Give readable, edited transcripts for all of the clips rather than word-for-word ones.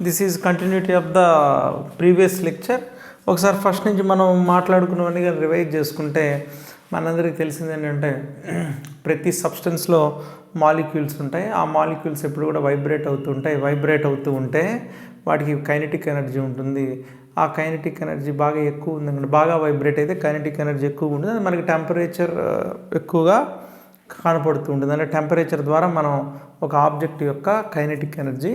This is continuity of the previous lecture. ఒకసారి first నుంచి మనం మాట్లాడుకున్నవన్నీ కానీ రివైజ్ చేసుకుంటే మనందరికీ తెలిసింది ఏంటంటే ప్రతి సబ్స్టెన్స్లో మాలిక్యూల్స్ ఉంటాయి. ఆ మాలిక్యూల్స్ ఎప్పుడు కూడా వైబ్రేట్ అవుతూ ఉంటే వాటికి కైనెటిక్ ఎనర్జీ ఉంటుంది. ఆ కైనెటిక్ ఎనర్జీ బాగా ఎక్కువ ఉందనుకోండి, బాగా వైబ్రేట్ అయితే కైనెటిక్ ఎనర్జీ ఎక్కువ ఉంటుంది. అది మనకి టెంపరేచర్ ఎక్కువగా కనపడుతూ ఉంటుంది. అంటే టెంపరేచర్ ద్వారా మనం ఒక ఆబ్జెక్ట్ యొక్క కైనెటిక్ ఎనర్జీ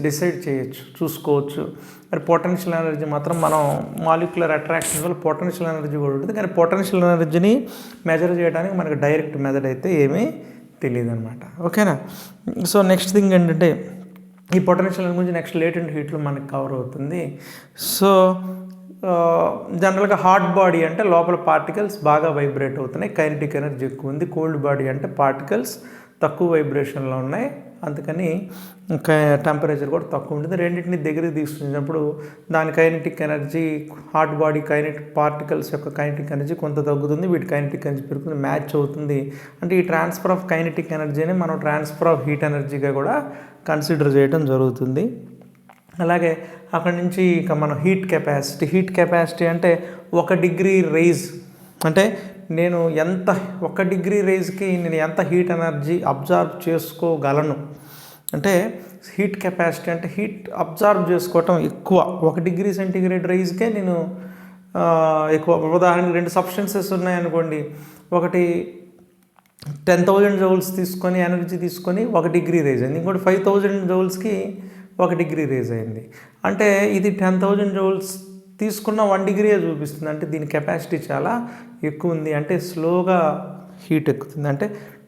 డిసైడ్ చేయొచ్చు, చూసుకోవచ్చు. మరి పొటెన్షియల్ ఎనర్జీ మాత్రం మనం మాలిక్యులర్ అట్రాక్షన్ వల్ల పొటెన్షియల్ ఎనర్జీ కూడా ఉంటుంది. కానీ పొటెన్షియల్ ఎనర్జీని మెజర్ చేయడానికి మనకు డైరెక్ట్ మెథడ్ అయితే ఏమీ తెలియదు అనమాట. ఓకేనా? సో నెక్స్ట్ థింగ్ ఏంటంటే ఈ పొటెన్షియల్ ఎనర్జీ గురించి నెక్స్ట్ లేటెంట్ హీట్లో మనకి కవర్ అవుతుంది. సో జనరల్గా హాట్ బాడీ అంటే లోపల పార్టికల్స్ బాగా వైబ్రేట్ అవుతున్నాయి, కైనెటిక్ ఎనర్జీ ఎక్కువ ఉంది. కోల్డ్ బాడీ అంటే పార్టికల్స్ తక్కువ వైబ్రేషన్లో ఉన్నాయి, అందుకని టెంపరేచర్ కూడా తక్కువ ఉంటుంది. రెండింటిని దగ్గరికి తీసుకున్నప్పుడు దాని kinetic energy, hot body particles యొక్క కైనెటిక్ ఎనర్జీ కొంత తగ్గుతుంది, వీటి కైనెటిక్ ఎనర్జీ పెరుగుతుంది, మ్యాచ్ అవుతుంది. అంటే ఈ ట్రాన్స్ఫర్ ఆఫ్ కైనెటిక్ ఎనర్జీని మనం ట్రాన్స్ఫర్ ఆఫ్ హీట్ ఎనర్జీగా కూడా కన్సిడర్ చేయడం జరుగుతుంది. అలాగే అక్కడి నుంచి ఇక మనం హీట్ కెపాసిటీ అంటే 1 డిగ్రీ రైజ్ అంటే నేను 1 డిగ్రీ రైజ్కి నేను ఎంత హీట్ ఎనర్జీ అబ్జార్బ్ చేసుకోగలను అంటే హీట్ కెపాసిటీ అంటే హీట్ అబ్జార్బ్ చేసుకోవటం ఎక్కువ. 1 డిగ్రీ సెంటీగ్రేడ్ రైజ్కే నేను ఎక్కువ. ఉదాహరణకి 2 సబ్స్టెన్సెస్ ఉన్నాయనుకోండి, ఒకటి 10,000 జౌల్స్ తీసుకొని ఎనర్జీ తీసుకొని 1 డిగ్రీ రైజ్ అయింది, ఇంకోటి 5,000 జౌల్స్కి 1 డిగ్రీ రైజ్ అయింది. అంటే ఇది 10,000 జౌల్స్ తీసుకున్న 1 డిగ్రీయే చూపిస్తుంది. అంటే దీని కెపాసిటీ చాలా ఎక్కువ ఉంది, అంటే స్లోగా హీట్ ఎక్కుతుంది. అంటే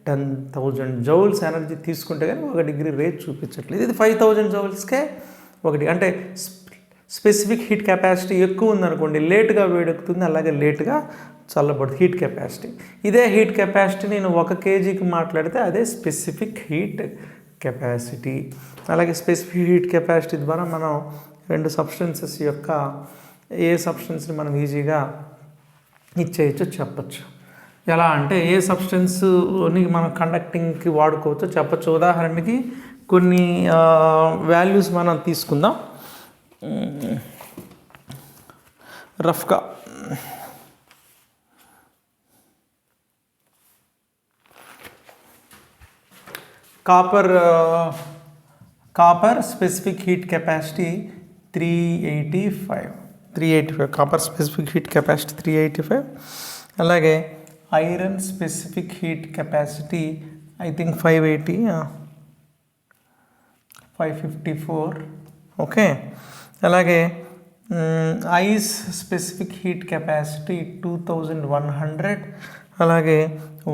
10,000 జౌల్స్ ఎనర్జీ తీసుకుంటే కానీ 1 డిగ్రీ రేజ్ చూపించట్లేదు. ఇది 5,000 జౌల్స్కే 1 అంటే స్పెసిఫిక్ హీట్ కెపాసిటీ ఎక్కువ ఉందనుకోండి, లేట్గా వేడెక్కుతుంది, అలాగే లేట్గా చల్లబడుతుంది హీట్ కెపాసిటీ. ఇదే హీట్ కెపాసిటీ నేను 1 kgకి మాట్లాడితే అదే స్పెసిఫిక్ హీట్ కెపాసిటీ. అలాగే స్పెసిఫిక్ హీట్ కెపాసిటీ ద్వారా మనం 2 సబ్స్టెన్సెస్ యొక్క ఏ సబ్స్టెన్స్ని మనం ఈజీగా ఇచ్చేయచ్చు చెప్పచ్చు. ఎలా అంటే ఏ సబ్స్టెన్స్ని మనం కండక్టింగ్కి వాడుకోవచ్చో చెప్పచ్చు. ఉదాహరణకి కొన్ని వాల్యూస్ మనం తీసుకుందాం రఫ్గా. Copper specific heat capacity 385. Copper specific heat capacity 385. అలాగే iron specific heat capacity I think 580, 554. Okay. అలాగే ఐస్ స్పెసిఫిక్ హీట్ కెపాసిటీ 2100. అలాగే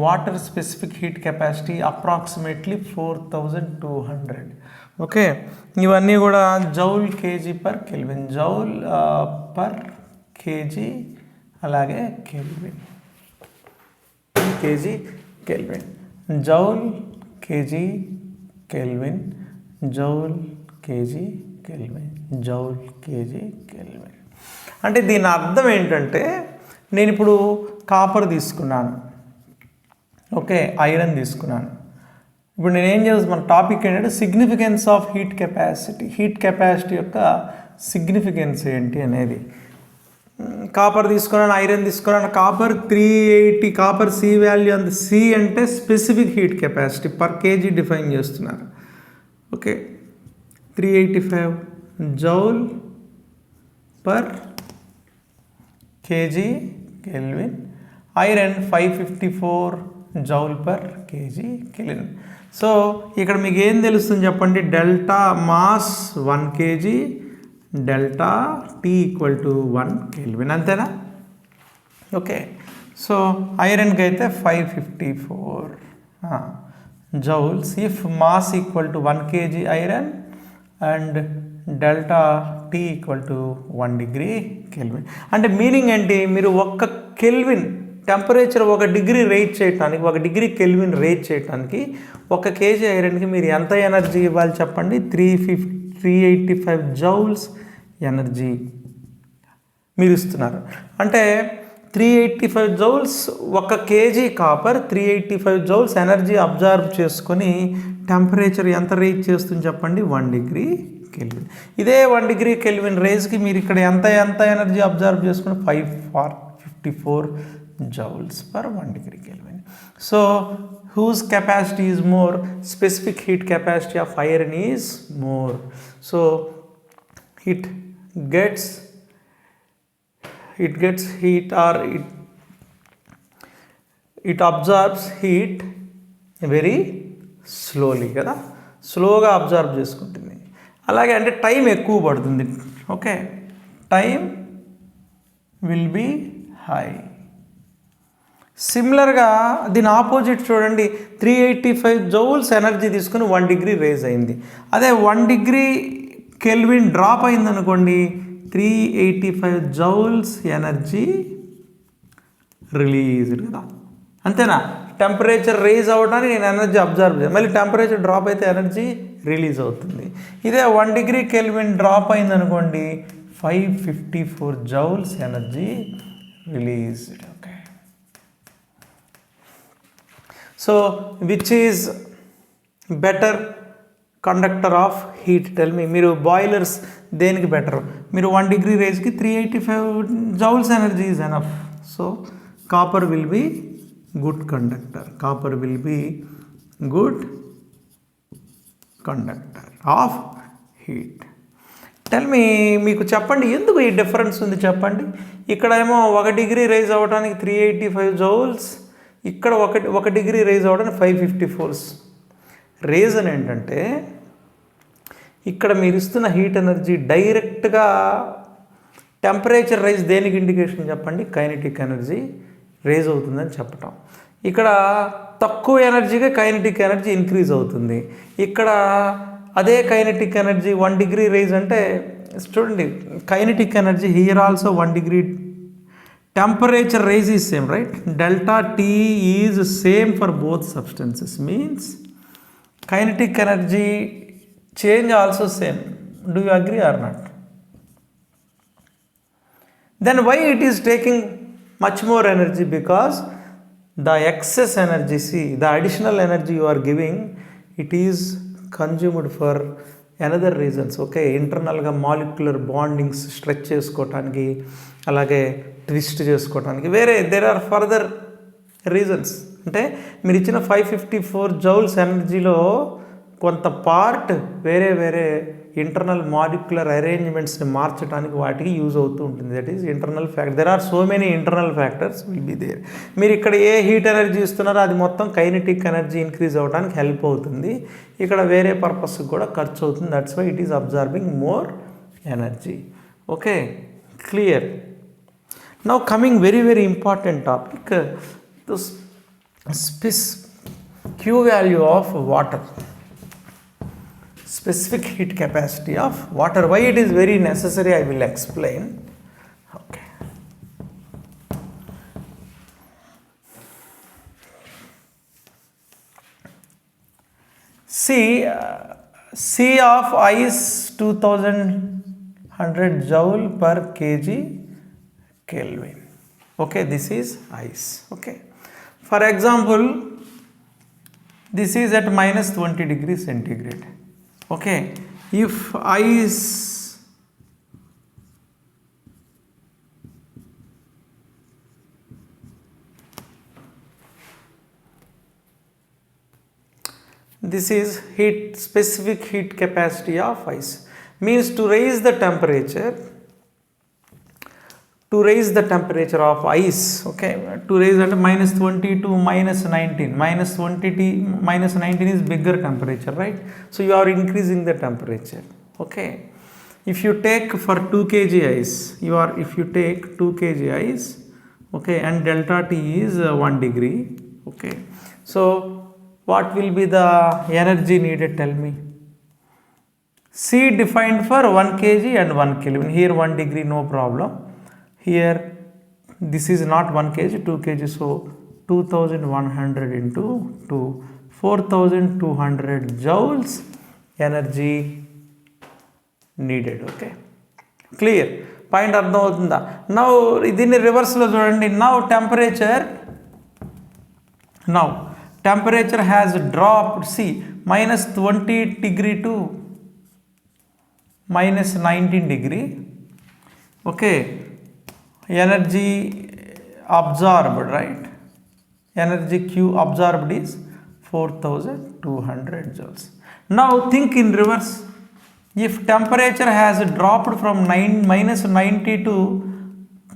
water specific heat capacity approximately 4200. Okay. ఇవన్నీ కూడా joule KG per kelvin, joule per KG, అలాగే kelvin, KG kelvin, joule KG kelvin, joule KG kelvin, joule KG kelvin. అంటే దీని అర్థం ఏంటంటే నేను ఇప్పుడు కాపర్ తీసుకున్నాను, ఓకే, ఐరన్ తీసుకున్నాను. ఇప్పుడు నేనేం చేస్తాను, మన టాపిక్ ఏంటంటే సిగ్నిఫికెన్స్ ఆఫ్ హీట్ కెపాసిటీ యొక్క సిగ్నిఫికెన్స్ ఏంటి అనేది. కాపర్ తీసుకున్నాను, ఐరన్ తీసుకున్నాను. కాపర్ 380, కాపర్ సి వాల్యూ అంత. సి అంటే specific heat capacity per KG define చేస్తున్నారు. Okay, 385 joule per KG kelvin. Iron 554 joule per KG kelvin. So ఇక్కడ మీకు ఏం తెలుస్తుంది చెప్పండి, delta mass 1 kg, delta T = 1 kelvin, అంతేనా? ఓకే. సో ఐరన్కి అయితే 554 joules if mass = 1 kg iron and delta T = 1 degree kelvin. అంటే మీనింగ్ ఏంటి, మీరు 1 కెల్విన్ టెంపరేచర్ 1 డిగ్రీ రేజ్ చేయడానికి, 1 డిగ్రీ కెల్విన్ రేజ్ చేయడానికి 1 kg ఐరన్కి మీరు ఎంత ఎనర్జీ ఇవ్వాలి చెప్పండి? 385 జౌల్స్ ఎనర్జీ మీరు ఇస్తున్నారు. అంటే 385 joules, 1 kg copper 385 joules energy absorb చేసుకొని టెంపరేచర్ ఎంత రేజ్ చేస్తుంది చెప్పండి, 1 డిగ్రీ కెల్విన్. ఇదే 1 డిగ్రీ కెల్విన్ రేజ్కి మీరు ఇక్కడ ఎంత ఎనర్జీ అబ్జార్బ్ చేసుకుని 554 joules per 1 degree kelvin. So whose capacity is more? Specific heat capacity of iron is more. So it gets heat, or it absorbs heat very slowly కదా, స్లోగా observe చేసుకుంటుంది. అలాగే అంటే time ఎక్కువ పడుతుంది. Okay, time will be high. సిమిలర్గా దీని opposite చూడండి, 385 జౌల్స్ ఎనర్జీ తీసుకుని 1 డిగ్రీ రేజ్ అయింది. అదే 1 డిగ్రీ కెల్విన్ డ్రాప్ అయింది అనుకోండి, 385 జౌల్స్ ఎనర్జీ రిలీజ్డ్ కదా, అంతేనా? టెంపరేచర్ రేజ్ అవ్వడానికి నేను ఎనర్జీ అబ్జర్వ్ చేయాలి, మళ్ళీ టెంపరేచర్ డ్రాప్ అయితే ఎనర్జీ రిలీజ్ అవుతుంది. ఇదే 1 డిగ్రీ కెల్విన్ డ్రాప్ అయింది అనుకోండి, 554 joules energy released. Okay, so which is better conductor of heat? Tell me. మీరు బాయిలర్స్ దేనికి బెటర్? మీరు 1 డిగ్రీ రేజ్కి 385 joules energy is enough. So copper will be good conductor. Copper will be good conductor of heat. Tell me, మీకు చెప్పండి ఎందుకు ఈ difference ఉంది చెప్పండి. ఇక్కడ ఏమో 1 డిగ్రీ రేజ్ అవ్వడానికి 385 జౌల్స్, ఇక్కడ 1 డిగ్రీ రేజ్ అవ్వడానికి 554. రీజన్ ఏంటంటే ఇక్కడ మీరు ఇస్తున్న హీట్ ఎనర్జీ డైరెక్ట్గా టెంపరేచర్ రైజ్ దేనికి ఇండికేషన్ చెప్పండి? కైనెటిక్ ఎనర్జీ రేజ్ అవుతుందని చెప్పటం. ఇక్కడ తక్కువ ఎనర్జీగా కైనెటిక్ ఎనర్జీ ఇంక్రీజ్ అవుతుంది. ఇక్కడ అదే కైనెటిక్ ఎనర్జీ 1 డిగ్రీ రేజ్ అంటే చూడండి, kinetic energy here also 1 degree temperature rise is same, right? Delta T is same for both substances, means kinetic energy change also same. Do you agree or not? Then why it is taking much more energy? Because the excess energy, see, the additional energy you are giving, it is consumed for another reasons. Okay, ఇంటర్నల్గా molecular bondings stretch చేసుకోవటానికి, అలాగే twist చేసుకోవటానికి, వేరే there are further reasons. అంటే మీరు ఇచ్చిన 554 joules ఎనర్జీలో కొంత పార్ట్ వేరే వేరే ఇంటర్నల్ మాలిక్యులర్ అరేంజ్మెంట్స్ని మార్చడానికి వాటికి యూజ్ అవుతూ ఉంటుంది. That is internal factor. There are so many internal factors will be there. మీరు ఇక్కడ ఏ హీట్ ఎనర్జీ ఇస్తున్నారో అది మొత్తం కైనెటిక్ ఎనర్జీ ఇంక్రీజ్ అవ్వడానికి హెల్ప్ అవుతుంది. ఇక్కడ వేరే పర్పస్కి కూడా ఖర్చు అవుతుంది. That's why it is absorbing more energy. Okay, clear? Now coming very important topic, Q value of water, specific heat capacity of water. Why it is very necessary, I will explain. Okay, see, C of ice 2100 joule per kg Kelvin. Okay, this is ice. Okay, for example, this is at minus 20 degrees centigrade. Okay, if ice this is specific heat capacity of ice, means to raise the temperature of ice. Okay, to raise at minus 20 to minus 19. Minus 19 is bigger temperature, right? So you are increasing the temperature. Okay, if you take for 2 kg ice, if you take 2 kg ice, okay, and delta T is 1 degree. Okay, so what will be the energy needed? Tell me. C defined for 1 kg and 1 Kelvin. Here 1 degree, no problem. Here this is not 1 kg, 2 kg, so 2100 into 2, 4200 joules energy needed. Okay, clear? Point అర్థమవుతుందా? Now దీన్ని రివర్స్లో చూడండి. Now temperature has dropped C -20 degree to -19 degree. Okay, energy absorbed, right? Energy Q absorbed is 4200 joules. Now think in reverse. If temperature has dropped from -90 to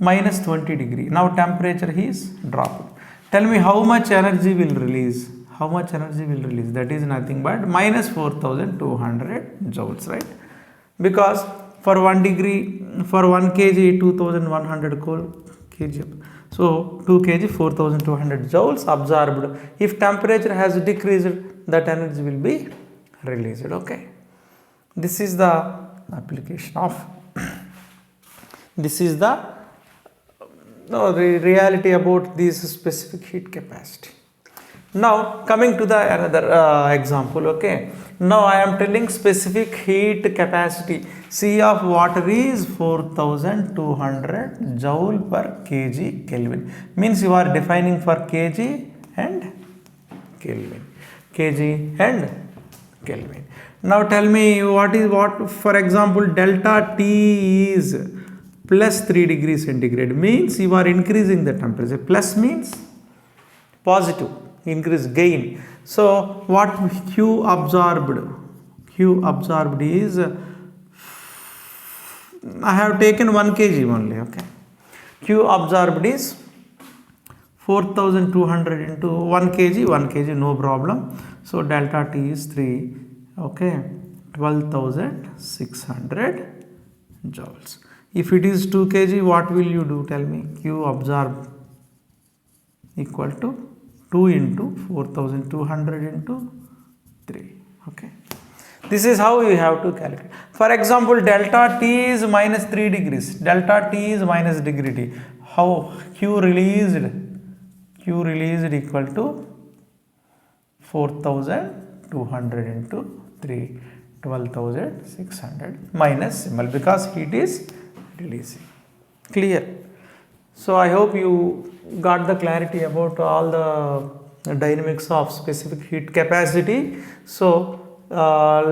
-20 degree, now temperature is dropped. Tell me how much energy will release? That is nothing but -4200 joules, right? Because for 1 degree, for 1 kg 2100 kg, so 2 kg 4200 joules absorbed. If temperature has decreased, that energy will be released. Okay, this is the application of this is the reality about this specific heat capacity. Now coming to the another example. Okay, now I am telling specific heat capacity. C of water is 4200 joule per kg Kelvin. Means you are defining for kg and Kelvin. Now tell me what, for example, delta T is +3 degrees centigrade. Means you are increasing the temperature. Plus means positive, increase, gain. So what Q absorbed is, I have taken 1 kg only. Okay, Q absorbed is 4200 into 1 kg, no problem. So delta T is 3. Okay, 12600 joules. If it is 2 kg, what will you do? Tell me. Q absorbed equal to 2 into 4200 into 3. Okay, this is how you have to calculate. For example, delta T is -3 degrees. Delta T is -degree T. How? Q released equal to 4200 into 3, 12600, minus symbol because heat is releasing. Clear? So I hope you got the clarity about all the dynamics of specific heat capacity. So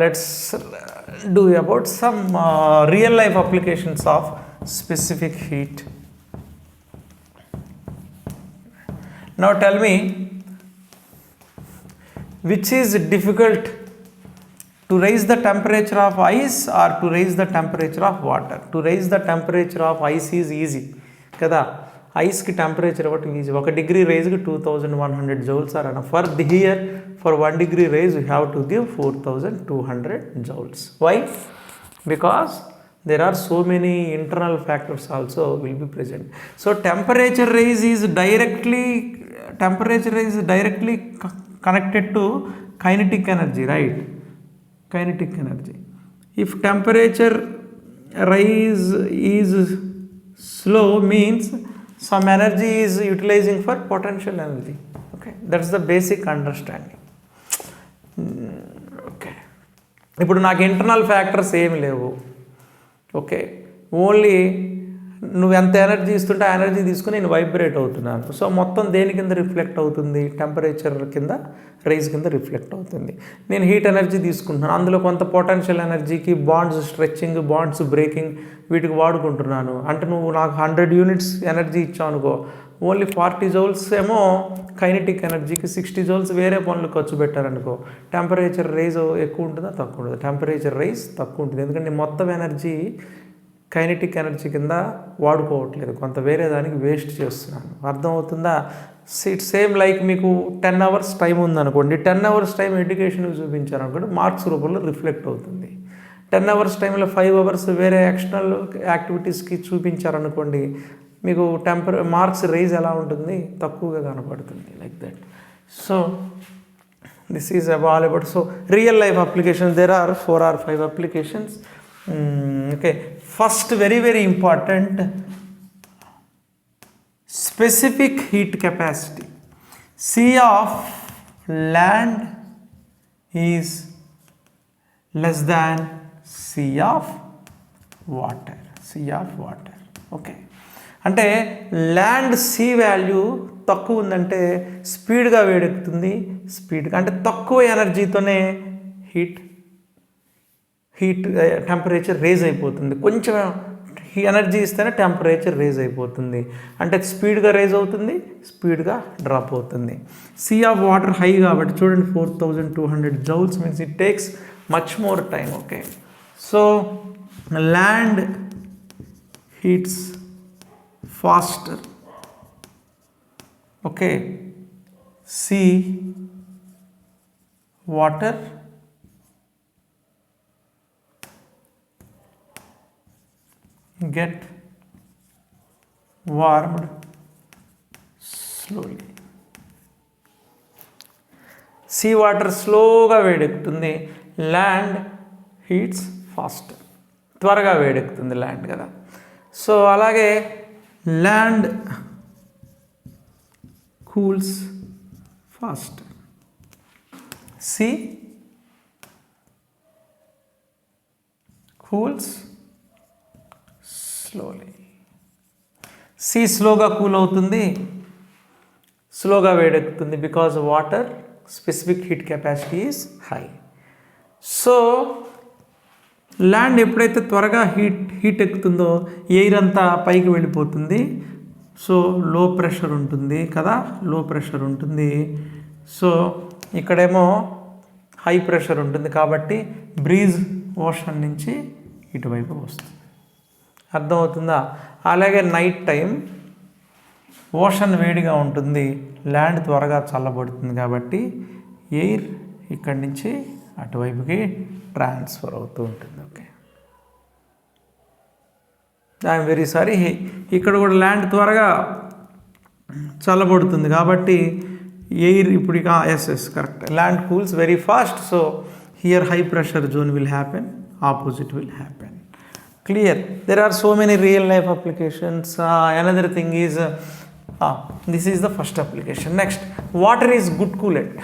let's do about some real life applications of specific heat. Now tell me, which is difficult, to raise the temperature of ice or to raise the temperature of water? To raise the temperature of ice is easy kada. Ice ki temperature what is 1 degree raise 2100 joules are enough. For here, for 1 degree raise you have to give 4200 joules. Why? Because there are so many internal factors also will be present. So temperature raise is directly connected to kinetic energy, right? Kinetic energy. If temperature rise is slow, means some energy is utilizing for potential energy. Okay, that's the basic understanding. Okay, ఇప్పుడు నాకు internal factors ఏమి లేవు. Okay, only నువ్వు ఎంత energy ఇస్తుంటే ఆ energy తీసుకుని నేను వైబ్రేట్ అవుతున్నాను. సో మొత్తం దేని కింద రిఫ్లెక్ట్ అవుతుంది? టెంపరేచర్ కింద, రైజ్ కింద రిఫ్లెక్ట్ అవుతుంది. నేను హీట్ ఎనర్జీ తీసుకుంటున్నాను, అందులో కొంత పొటెన్షియల్ ఎనర్జీకి బాండ్స్ స్ట్రెచ్చింగ్, బాండ్స్ బ్రేకింగ్ వీటికి వాడుకుంటున్నాను. అంటే నువ్వు నాకు 100 యూనిట్స్ ఎనర్జీ ఇచ్చావు అనుకో, ఓన్లీ 40 జౌల్స్ ఏమో కైనెటిక్ ఎనర్జీకి, 60 జౌల్స్ వేరే పనులు ఖర్చు పెట్టారనుకో, టెంపరేచర్ రైజ్ ఎక్కువ ఉంటుందా తక్కువ ఉంటుంది? టెంపరేచర్ రైజ్ తక్కువ ఉంటుంది. ఎందుకంటే మొత్తం ఎనర్జీ కైనెటిక్ ఎనర్జీ కింద వాడుకోవట్లేదు, కొంత వేరే దానికి వేస్ట్ చేస్తున్నాను. అర్థమవుతుందా? సేమ్ లైక్ మీకు 10 hours టైం ఉందనుకోండి, 10 hours టైం ఎడ్యుకేషన్కి చూపించారనుకోండి, మార్క్స్ రూపంలో రిఫ్లెక్ట్ అవుతుంది. 10 hours టైంలో 5 hours వేరే ఎక్స్టర్నల్ యాక్టివిటీస్కి చూపించారనుకోండి, మీకు మార్క్స్ రైజ్ ఎలా ఉంటుంది? తక్కువగా కనపడుతుంది. Like that. So this is all about. So real life applications, there are 4 or 5 applications. Okay, first, very very important, specific heat capacity. C of land is less than C of water. C of water. Okay, అంటే land C value తక్కువ ఉందంటే స్పీడ్గా వేడెక్కుతుంది, స్పీడ్గా అంటే తక్కువ ఎనర్జీతోనే heat temperature raise అయిపోతుంది. కొంచెం energy ఇస్తేనే టెంపరేచర్ రేజ్ అయిపోతుంది, అంటే స్పీడ్గా రేజ్ అవుతుంది, స్పీడ్గా డ్రాప్ అవుతుంది. సి ఆఫ్ వాటర్ హై కాబట్టి చూడండి 4200 joules means it takes much more time. Okay, so land heats faster. Okay, sea water get warmed slowly. Sea water స్లోగా వేడెక్కుతుంది, ల్యాండ్ హీట్స్ ఫాస్ట్, త్వరగా వేడెక్కుతుంది ల్యాండ్ కదా. సో అలాగే land cools fast, sea cools slowly. Sea స్లోగా cool అవుతుంది, స్లోగా వేడెక్కుతుంది because water specific heat capacity is high. So land ఎప్పుడైతే త్వరగా హీట్ ఎక్కుతుందో ఎయిర్ అంతా పైకి వెళ్ళిపోతుంది, సో లో ప్రెషర్ ఉంటుంది కదా, లో ప్రెషర్ ఉంటుంది. సో ఇక్కడేమో హై ప్రెషర్ ఉంటుంది కాబట్టి బ్రీజ్ ఓషన్ నుంచి ఇటువైపు వస్తుంది. అర్థమవుతుందా? అలాగే నైట్ టైం ఓషన్ వేడిగా ఉంటుంది, ల్యాండ్ త్వరగా చల్లబడుతుంది కాబట్టి ఎయిర్ ఇక్కడి నుంచి అటువైపుకి ట్రాన్స్ఫర్ అవుతూ ఉంటుంది. ఓకే, ఐఎమ్ వెరీ సారీ, ఇక్కడ కూడా ల్యాండ్ త్వరగా చల్లబడుతుంది కాబట్టి ఎయిర్ ఇప్పుడు yes correct, land cools very fast. So here high pressure zone will happen, opposite will happen. Clear? There are so many real life applications. Another thing is this is the first application. Next, water is good coolant.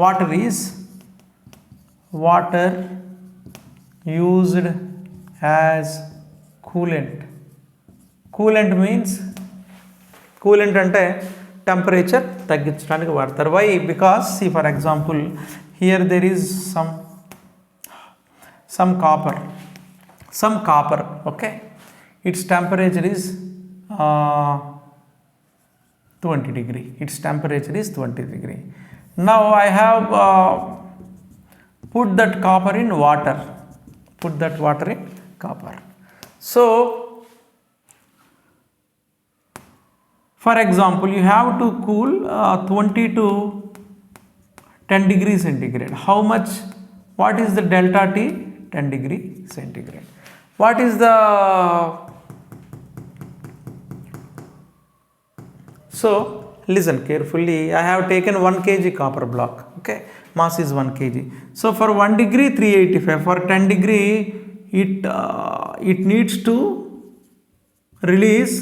Water is used as coolant. Coolant means coolant అంటే temperature తగ్గించడానికి వాడతారు. Why? Because see, for example, here there is some copper. Okay, its temperature is 20 degree. Its temperature is 20 degree. Now I have put that copper in water. Put that water in copper. So for example, you have to cool 20 to 10 degrees centigrade. How much? What is the delta T? 10 degree centigrade. What is the, so listen carefully, I have taken 1 kg copper block. Okay, mass is 1 kg. So for 1 degree 385, for 10 degree it needs to release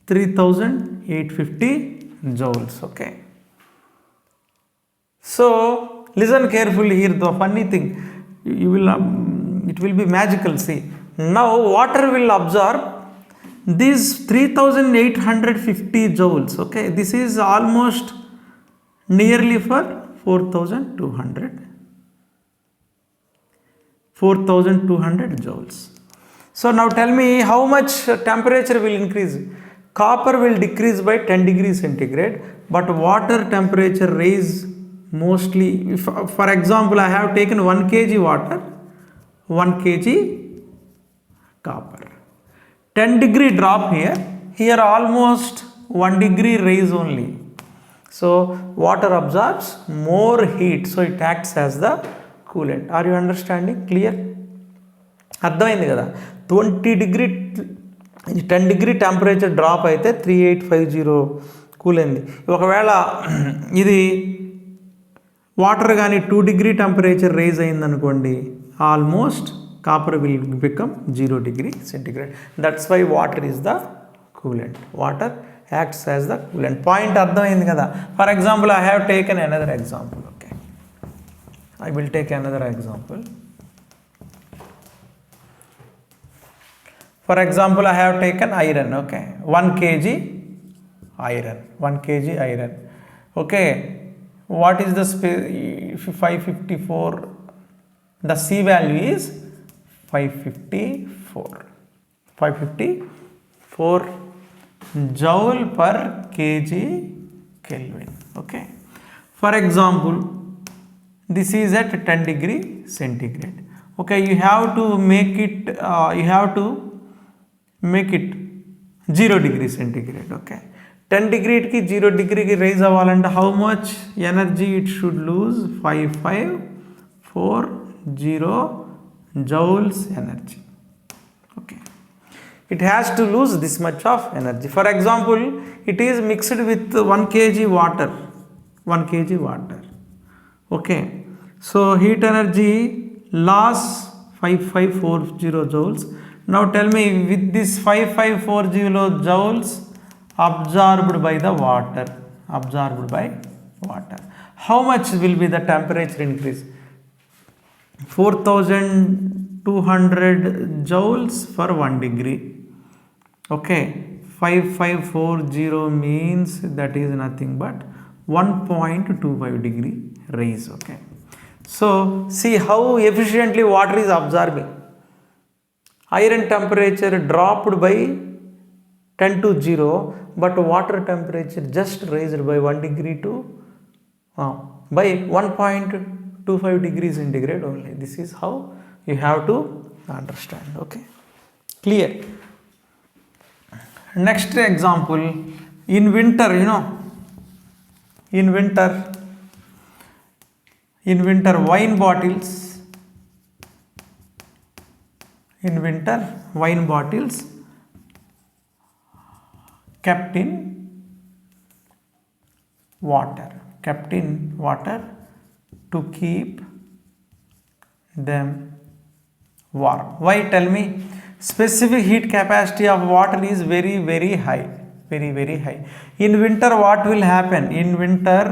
3850 joules. Okay, so listen carefully here, the funny thing, you will it will be magical. See, now water will absorb these 3850 joules. Okay, this is almost nearly for 4200 joules. So now tell me how much temperature will increase. Copper will decrease by 10 degrees centigrade, but water temperature raise mostly. If, for example, I have taken 1 kg water, 1 kg copper, 10 degree drop here almost 1 degree raise only. So water absorbs more heat, so it acts as the coolant. Are you understanding? Clear? అర్థమైంది కదా. 20 degree 10 degree temperature drop అయితే 3850 cool అయింది. ఒకవేళ ఇది water కానీ 2 degree temperature raise అయిందనుకోండి, almost copper will become 0 degree centigrade. That's why water is the coolant. Water acts as the coolant. Point అర్థమైంది కదా. For example, I have taken another example. Okay, I will take another example. For example, I have taken iron, okay, 1 kg iron, 1 kg iron, okay. What is the 554? The C value is 554 joule per kg Kelvin, okay. For example, this is at 10 degree centigrade, okay. You have to make it 0 degree centigrade, okay. 10 degree ki 0 degree ki raise avvalante how much energy it should lose? 5540 joules energy, okay. It has to lose this much of energy. For example, it is mixed with 1 kg water, 1 kg water, okay. So heat energy loss 5540 joules. Now tell me, with this 5540 joules absorbed by the water, how much will be the temperature increase? 4200 joules for 1 degree, okay. 5540 means that is nothing but 1.25 degree raise, okay. So see how efficiently water is absorbing. Iron temperature dropped by 10 to 0, but water temperature just raised by 1 degree to by 1.25 degrees centigrade only. This is how you have to understand, okay. Clear? Next example, in winter, in winter wine bottles, kept in water to keep them warm. Why? Tell me. Specific heat capacity of water is very, very high, very high. In winter, what will happen? In winter,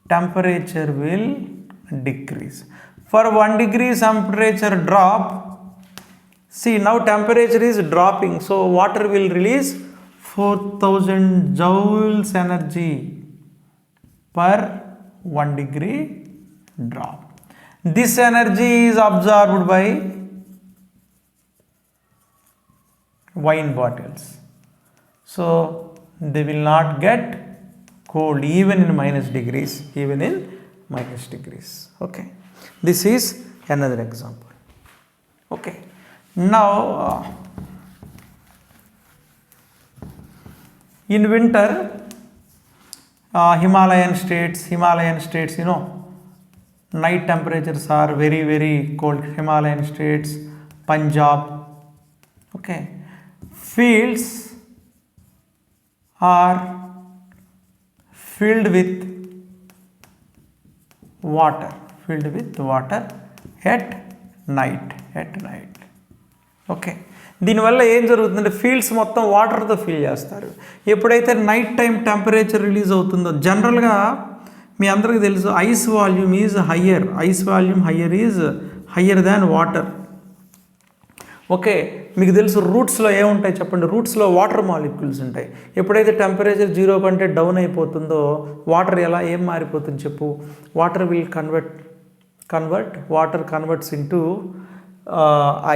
temperature will decrease. For 1 degree temperature drop, see now temperature is dropping, so water will release 4000 joules energy per 1 degree drop. This energy is absorbed by wine bottles, so they will not get cold even in minus degrees, okay. This is another example, okay. Now in winter, Himalayan states, night temperatures are very, very cold. Himalayan states, Punjab, okay. Fields are filled with water at night, okay. దీనివల్ల ఏం జరుగుతుందంటే fields మొత్తం వాటర్తో fill చేస్తారు. ఎప్పుడైతే night time temperature release అవుతుందో, జనరల్గా మీ అందరికీ తెలుసు ice volume is higher, is higher than water, okay. మీకు తెలుసు రూట్స్లో ఏముంటాయి చెప్పండి? రూట్స్లో వాటర్ మాలిక్యూల్స్ ఉంటాయి. ఎప్పుడైతే టెంపరేచర్ 0 కంటే డౌన్ అయిపోతుందో వాటర్ ఏం మారిపోతుంది చెప్పు? Water will water converts into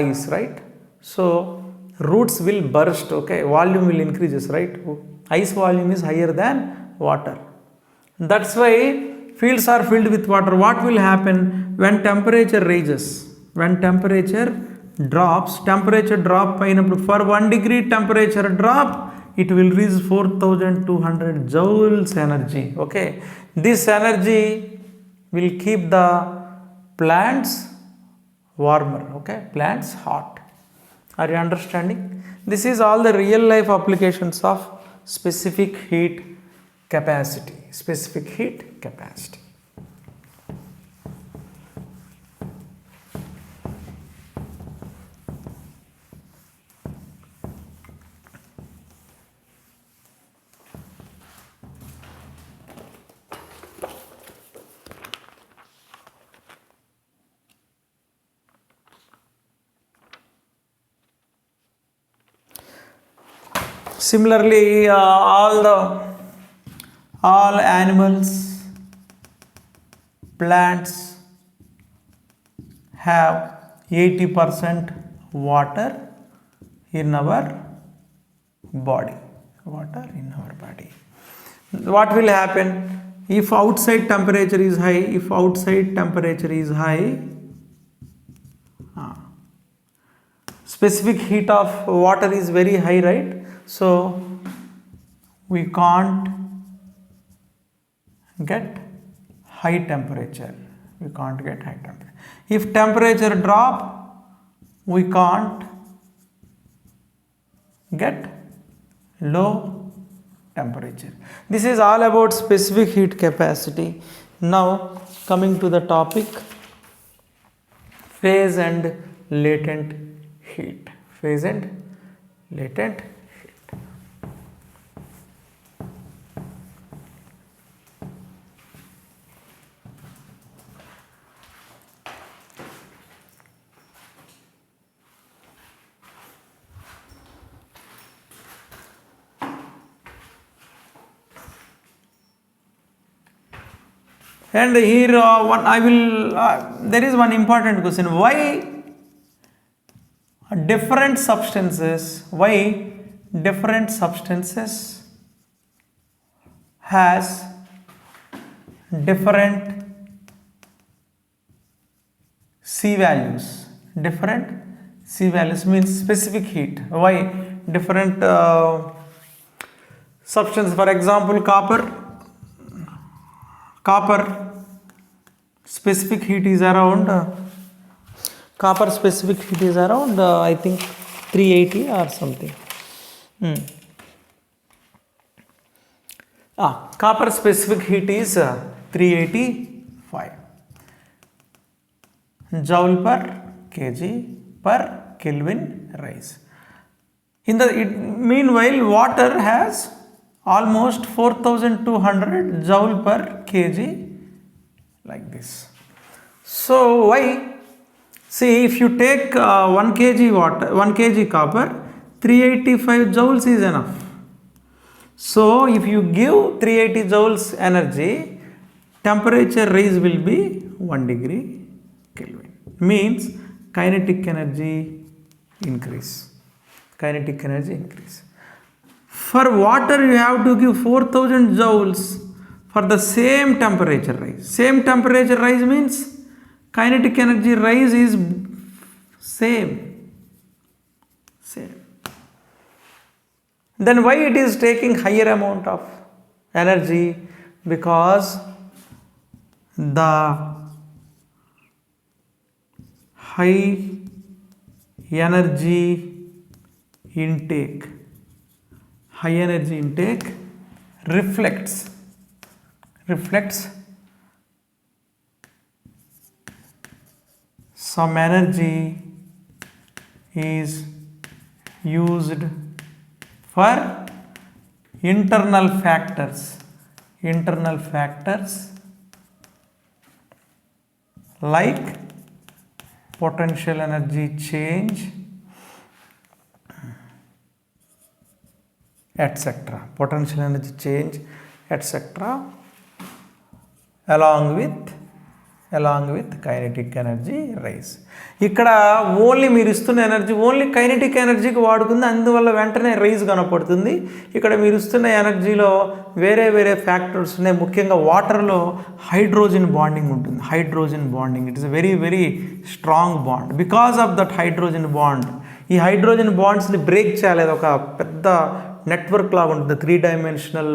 ice, right? So roots will burst, okay. Volume will increases, right? Ice volume is higher than water. That's why fields are filled with water. What will happen when temperature rises? When temperature drops, for 1 degree temperature drop, it will reach 4200 joules energy, okay. This energy will keep the plants warmer, okay, plants hot. Are you understanding? This is all the real life applications of specific heat capacity. Similarly, all animals, plants have 80% water in our body. Water in our body. What will happen if outside temperature is high? If outside temperature is high, specific heat of water is very high, right? So we can't get high temperature. We can't get high temperature. If temperature drop, we can't get low temperature. This is all about specific heat capacity. Now coming to the topic, phase and latent heat. Phase and latent heat. And here there is one important question. Why different substances has different C values? Different C values means specific heat. Why different substance? For example, copper specific heat is around I think 380 or something. Copper specific heat is 385 joule per kg per Kelvin rise. Meanwhile, water has almost 4200 joule per kg, like this. So why? See, if you take 1 kg copper, 385 joules is enough. So if you give 380 joules energy, temperature rise will be 1 degree Kelvin. Means kinetic energy increase. For water, you have to give 4000 joules for the same temperature rise. Same temperature rise means kinetic energy rise is same. Then why it is taking higher amount of energy? Because the high energy intake reflects some energy is used for internal factors like potential energy change, etc. along with kinetic energy rise. ఇక్కడ only మీరు ఇస్తున్న energy only kinetic ఎనర్జీకి వాడుకుంది, అందువల్ల వెంటనే rise కనపడుతుంది. ఇక్కడ మీరు ఇస్తున్న ఎనర్జీలో వేరే ఫ్యాక్టర్స్ ఉన్నాయి. ముఖ్యంగా వాటర్లో హైడ్రోజన్ బాండింగ్ ఉంటుంది. It is very very strong bond. Because of that hydrogen bond, ఈ హైడ్రోజన్ బాండ్స్ని బ్రేక్ చేయాలి. అది ఒక పెద్ద నెట్వర్క్ లాగా ఉంటుంది. 3 డైమెన్షనల్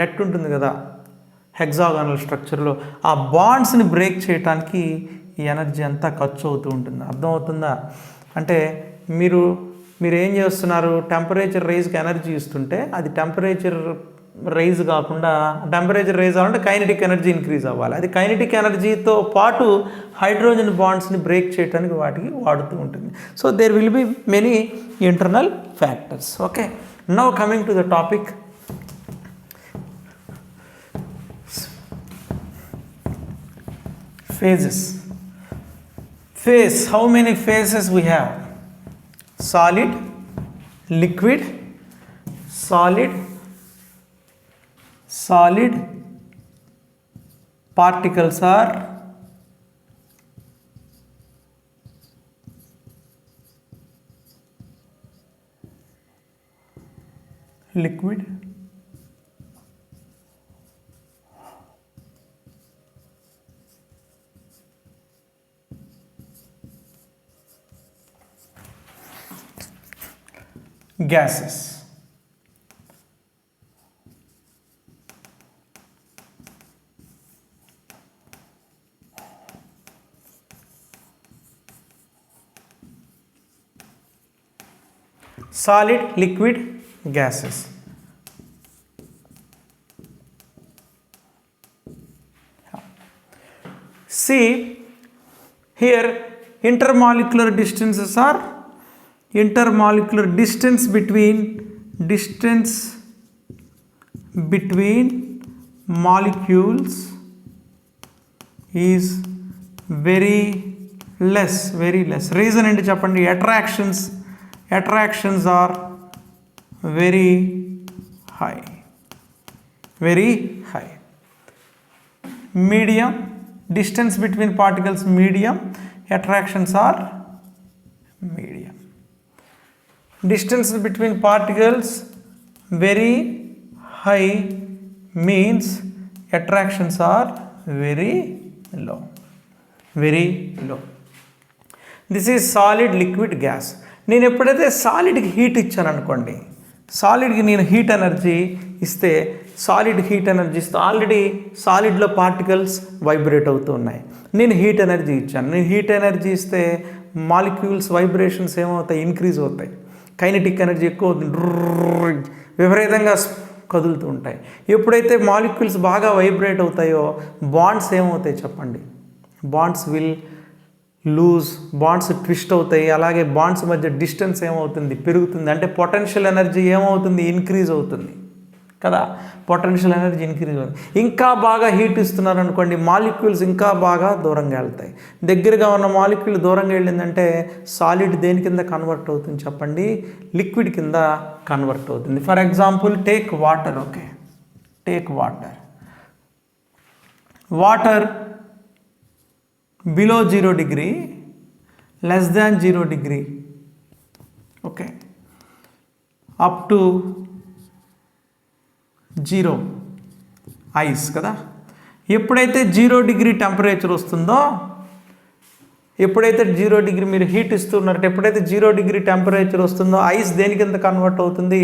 నెట్ ఉంటుంది కదా హెక్సాగానల్ స్ట్రక్చర్లో. ఆ బాండ్స్ని బ్రేక్ చేయడానికి ఈ ఎనర్జీ అంతా ఖర్చు అవుతూ ఉంటుంది. అర్థమవుతుందా? అంటే మీరు ఏం చేస్తున్నారు, టెంపరేచర్ రైజ్కి ఎనర్జీ ఇస్తుంటే అది టెంపరేచర్ రైజ్ కాకుండా, టెంపరేచర్ రైజ్ అవ్వాలంటే కైనెటిక్ ఎనర్జీ ఇంక్రీజ్ అవ్వాలి. అది కైనెటిక్ ఎనర్జీతో పాటు హైడ్రోజన్ బాండ్స్ని బ్రేక్ చేయడానికి వాటికి వాడుతూ ఉంటుంది. So there will be many internal factors. Okay, now coming to the topic phases. Phase, how many phases we have? Solid, liquid, solid, solid particles are liquid, gases. Solid, liquid, gases. See here, intermolecular distances are distance between molecules is very less. Reason ఏంటి చెప్పండి? attractions are very high. Medium, distance between particles medium, attractions are medium. Distance between particles very high means attractions are very low. This is solid, liquid, gas. నేను ఎప్పుడైతే సాలిడ్కి heat ఇచ్చాను అనుకోండి, సాలిడ్కి నేను heat energy ఇస్తే already సాలిడ్లో particles vibrate అవుతూ ఉన్నాయి. నేను heat energy ఇస్తే మాలిక్యూల్స్ వైబ్రేషన్స్ ఏమవుతాయి? ఇంక్రీజ్ అవుతాయి. కైనెటిక్ ఎనర్జీ ఎక్కువ విపరీతంగా కదులుతూ ఉంటాయి. ఎప్పుడైతే మాలిక్యూల్స్ బాగా వైబ్రేట్ అవుతాయో బాండ్స్ ఏమవుతాయి చెప్పండి? బాండ్స్ ట్విస్ట్ అవుతాయి. అలాగే బాండ్స్ మధ్య డిస్టెన్స్ ఏమవుతుంది? పెరుగుతుంది. అంటే పొటెన్షియల్ ఎనర్జీ ఏమవుతుంది? ఇంక్రీజ్ అవుతుంది కదా. పొటెన్షియల్ ఎనర్జీ ఇంక్రీజ్ అవుతుంది. ఇంకా బాగా హీట్ ఇస్తున్నారు అనుకోండి, మాలిక్యూల్స్ ఇంకా బాగా దూరంగా వెళ్తాయి. దగ్గరగా ఉన్న మాలిక్యూల్ దూరంగా వెళ్ళిందంటే సాలిడ్ దేని కింద కన్వర్ట్ అవుతుంది చెప్పండి? లిక్విడ్ కింద కన్వర్ట్ అవుతుంది. For example take water. Okay, take water below 0 degree, less than 0 degree, okay, up to 0 ice కదా. ఎప్పుడైతే 0 డిగ్రీ టెంపరేచర్ వస్తుందో, ఎప్పుడైతే 0 డిగ్రీ మీరు హీట్ ఇస్తున్నారంటే ఎప్పుడైతే 0 డిగ్రీ టెంపరేచర్ వస్తుందో ఐస్ దేని కింద కన్వర్ట్ అవుతుంది?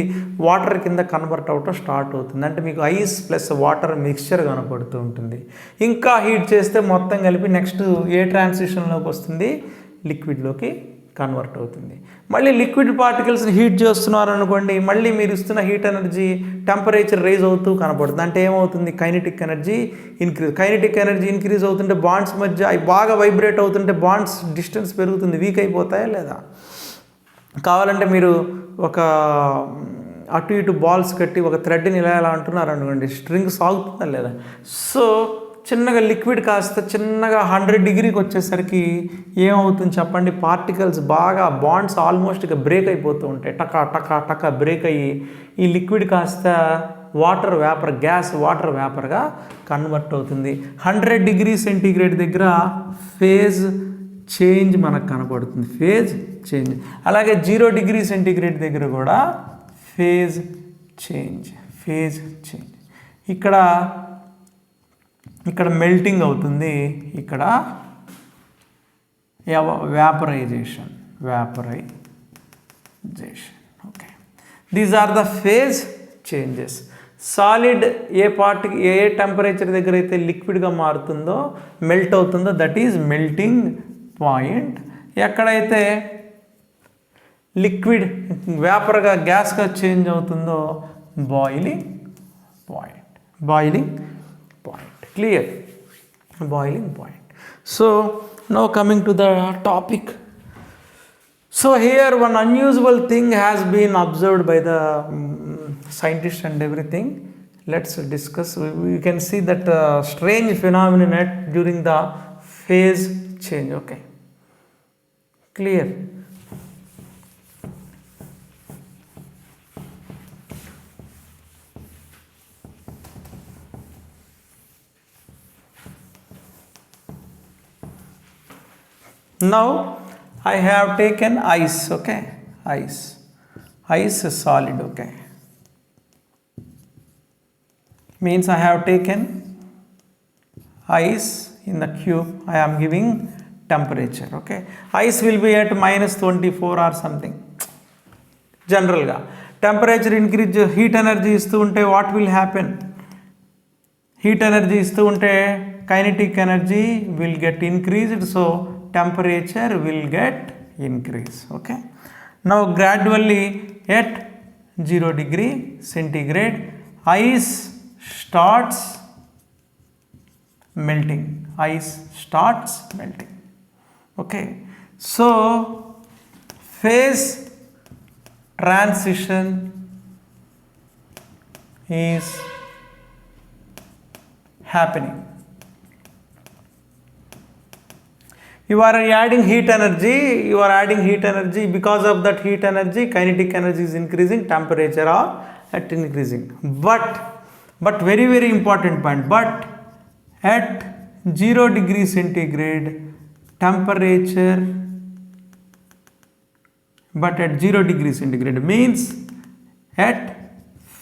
వాటర్ కింద కన్వర్ట్ అవటం స్టార్ట్ అవుతుంది. అంటే మీకు ఐస్ ప్లస్ వాటర్ మిక్స్చర్ కనపడుతూ ఉంటుంది. ఇంకా హీట్ చేస్తే మొత్తం కలిపి నెక్స్ట్ ఏ ట్రాన్సిషన్లోకి వస్తుంది? లిక్విడ్లోకి కన్వర్ట్ అవుతుంది. మళ్ళీ లిక్విడ్ పార్టికల్స్ని హీట్ చేస్తున్నారు అనుకోండి, మళ్ళీ మీరు ఇస్తున్న హీట్ ఎనర్జీ టెంపరేచర్ రైజ్ అవుతూ కనపడుతుంది. అంటే ఏమవుతుంది? కైనెటిక్ ఎనర్జీ ఇంక్రీజ్ అవుతుంటే బాండ్స్ మధ్య అవి బాగా వైబ్రేట్ అవుతుంటే బాండ్స్ డిస్టెన్స్ పెరుగుతుంది. వీక్ అయిపోతాయా లేదా? కావాలంటే మీరు ఒక అటు ఇటు బాల్స్ కట్టి ఒక థ్రెడ్ని ఇలా అంటున్నారు అనుకోండి, స్ట్రింగ్ సాగుతుందా లేదా? సో చిన్నగా లిక్విడ్ కాస్త చిన్నగా 100 డిగ్రీకి వచ్చేసరికి ఏమవుతుంది చెప్పండి? పార్టికల్స్ బాగా బాండ్స్ ఆల్మోస్ట్ ఇక బ్రేక్ అయిపోతూ ఉంటాయి. టకా బ్రేక్ అయ్యి ఈ లిక్విడ్ కాస్త గ్యాస్ వాటర్ వేపర్గా కన్వర్ట్ అవుతుంది. 100 డిగ్రీ సెంటీగ్రేడ్ దగ్గర ఫేజ్ చేంజ్ మనకు కనపడుతుంది. Phase change. అలాగే 0 డిగ్రీ సెంటీగ్రేడ్ దగ్గర కూడా ఫేజ్ చేంజ్. ఇక్కడ మెల్టింగ్ అవుతుంది, ఇక్కడ vaporization. Okay, these are the phase changes. Solid ఏ టెంపరేచర్ దగ్గర అయితే లిక్విడ్గా మారుతుందో, మెల్ట్ అవుతుందో, దట్ ఈజ్ మెల్టింగ్ పాయింట్. ఎక్కడైతే లిక్విడ్ వేపర్గా గ్యాస్గా చేంజ్ అవుతుందో boiling point. Clear? Boiling point. So now coming to the topic. So here one unusual thing has been observed by the scientists and everything. Let's discuss. We can see that strange phenomenon during the phase change. Okay, clear? Now I have taken ice, okay, ice is solid, okay, means I have taken ice in the cube. I am giving temperature, okay. Ice will be at -24 or something. జనరల్గా temperature increase, heat energy ఇస్తూ ఉంటే what will happen? Heat energy ఇస్తూ ఉంటే kinetic energy will get increased, so temperature will get increase, okay. Now gradually at 0 degree centigrade ice starts melting, okay. So phase transition is happening. You are adding heat energy, because of that heat energy kinetic energy is increasing, temperature are at increasing, but very very important point, but at 0 degree centigrade temperature, but at 0 degree centigrade means at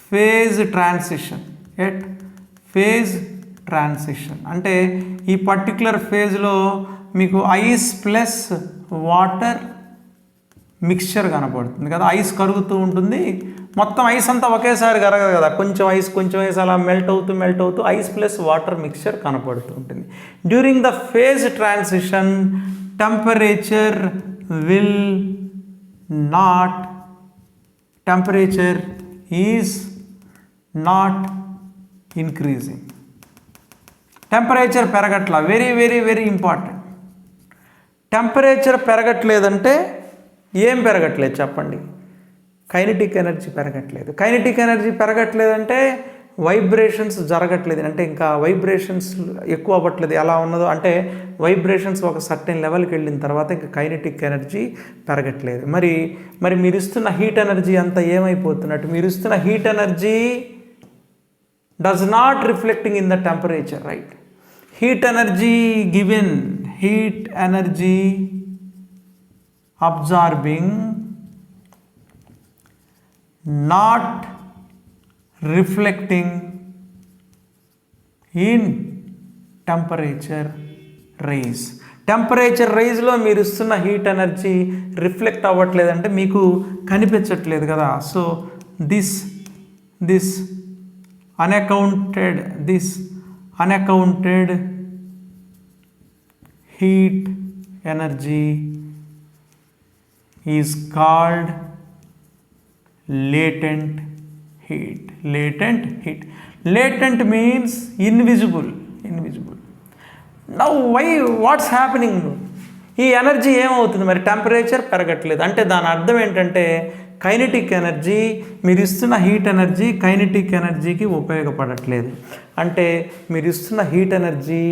phase transition, అంటే ఈ particular ఫేజ్లో మీకు ice plus water mixture కనపడుతుంది కదా, ice కరుగుతూ ఉంటుంది, మొత్తం ice అంతా ఒకేసారి కరగదు కదా, కొంచెం ఐస్ అలా మెల్ట్ అవుతూ ఐస్ ప్లస్ వాటర్ మిక్స్చర్ కనపడుతూ ఉంటుంది. During the phase transition temperature is not increasing. Temperature పెరగట్లా, very very very important. Temperature పెరగట్లేదంటే ఏం పెరగట్లేదు చెప్పండి? కైనెటిక్ ఎనర్జీ పెరగట్లేదు. కైనెటిక్ ఎనర్జీ పెరగట్లేదంటే వైబ్రేషన్స్ జరగట్లేదు, అంటే ఇంకా వైబ్రేషన్స్ ఎక్కువ అవ్వట్లేదు. ఎలా ఉన్నదో అంటే వైబ్రేషన్స్ ఒక సర్టెన్ లెవెల్కి వెళ్ళిన తర్వాత ఇంకా కైనెటిక్ ఎనర్జీ పెరగట్లేదు. మరి మీరు ఇస్తున్న హీట్ ఎనర్జీ అంతా ఏమైపోతున్నట్టు? మీరు ఇస్తున్న heat energy does not reflecting in the temperature, right? heat energy absorbing, not reflecting in temperature rays. Temperature రైజ్లో మీరు ఇస్తున్న హీట్ ఎనర్జీ రిఫ్లెక్ట్ అవ్వట్లేదంటే మీకు కనిపించట్లేదు కదా. So this unaccounted heat energy is called latent heat. Latent means invisible. Now what's happening? ఈ energy ఏమవుతుంది? మరి టెంపరేచర్ పెరగట్లేదు అంటే దాని అర్థం ఏంటంటే కైనెటిక్ ఎనర్జీ, మీరు ఇస్తున్న హీట్ ఎనర్జీ కైనెటిక్ ఎనర్జీకి ఉపయోగపడట్లేదు. అంటే మీరు ఇస్తున్న హీట్ ఎనర్జీ